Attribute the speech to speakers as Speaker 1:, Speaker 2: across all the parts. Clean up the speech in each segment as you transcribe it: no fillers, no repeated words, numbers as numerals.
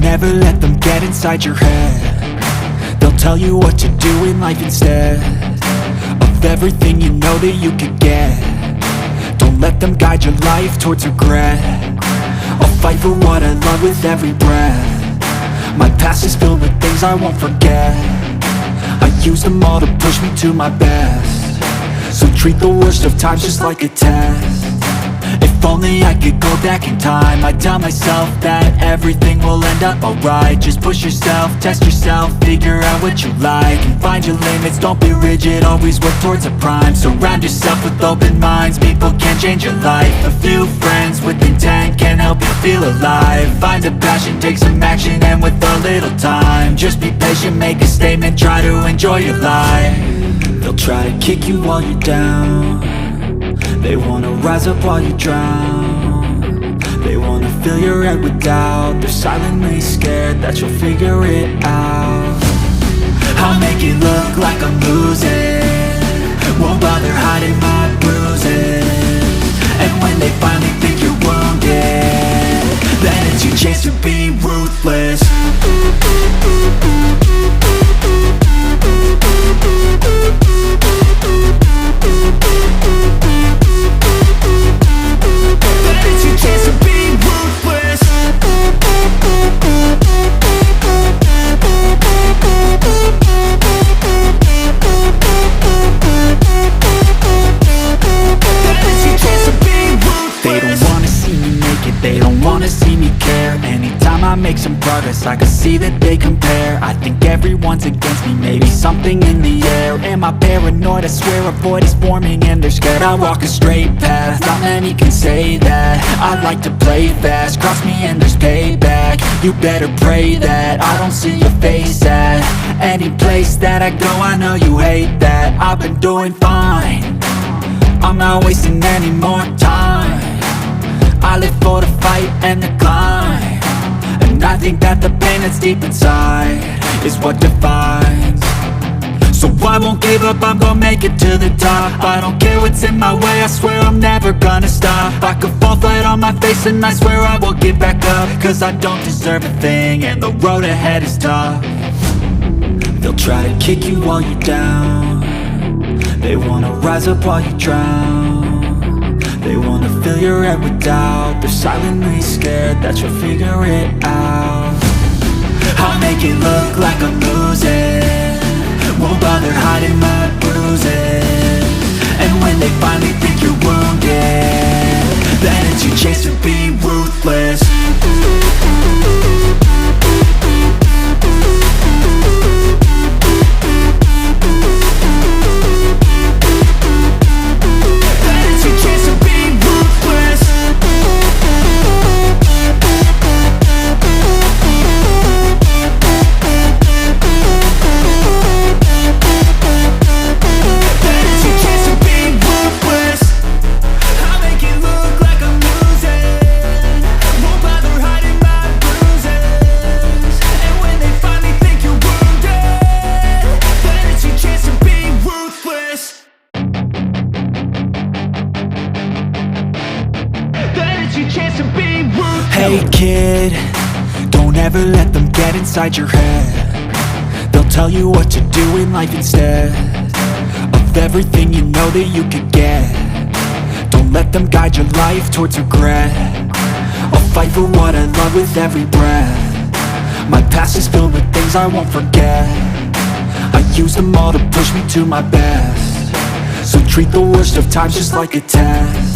Speaker 1: ever let them get inside your head. They'll tell you what to do in life instead of everything you know that you could get. Don't let them guide your life towards regret. I'll fight for what I love with every breath. My past is filled with things I won't forget. I use them all to push me to my best. So treat the worst of times just like a test. If only I could go back in time, I'd tell myself that everything will end up alright. Just push yourself, test yourself, figure out what you like, and find your limits, don't be rigid, always work towards a prime. Surround yourself with open minds, people can change your life. A few friends with intent can help you feel alive. Find a passion, take some action, and with a little time, just be patient, make a statement, try to enjoy your life. They'll try to kick you while you're down. They wanna rise up while you drown. They wanna fill your head with doubt. They're silently scared that you'll figure it out. I'll make it look like I'm losing, won't bother hiding my bruises. And when they finally think you're wounded, then it's your chance to be ruthless. They don't wanna see me care. Anytime I make some progress, I can see that they compare. I think everyone's against me, maybe something in the air. Am I paranoid? I swear a void is forming and they're scared. I walk a straight path, not many can say that. I like to play fast, cross me and there's payback. You better pray that I don't see your face at any place that I go. I know you hate that. I've been doing fine, I'm not wasting any more time. I live for the fight and the climb, and I think that the pain that's deep inside is what defines. So I won't give up, I'm gonna make it to the top. I don't care what's in my way, I swear I'm never gonna stop. I could fall flat on my face and I swear I will get back up, cause I don't deserve a thing and the road ahead is tough. They'll try to kick you while you're down. They wanna rise up while you drown. They wanna fill your head with doubt. They're silently scared that you'll figure it out. I'll make it look like I'm losing, won't bother hiding my bruises. And when they finally think you're wounded, then it's your chance to be ruthless. Hey kid, don't ever let them get inside your head. They'll tell you what to do in life instead of everything you know that you could get. Don't let them guide your life towards regret. I'll fight for what I love with every breath. My past is filled with things I won't forget. I use them all to push me to my best. So treat the worst of times just like a test.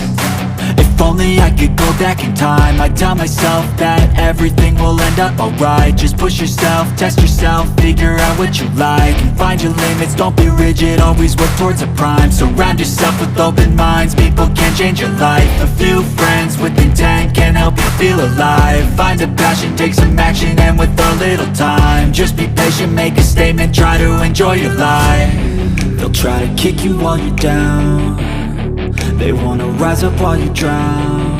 Speaker 1: If only I could go back in time, I'd tell myself that everything will end up alright. Just push yourself, test yourself, figure out what you like, and find your limits, don't be rigid, always work towards a prime. Surround yourself with open minds, people can change your life. A few friends with intent can help you feel alive. Find a passion, take some action, and with a little time, just be patient, make a statement, try to enjoy your life. They'll try to kick you while you're down. They wanna rise up while you drown.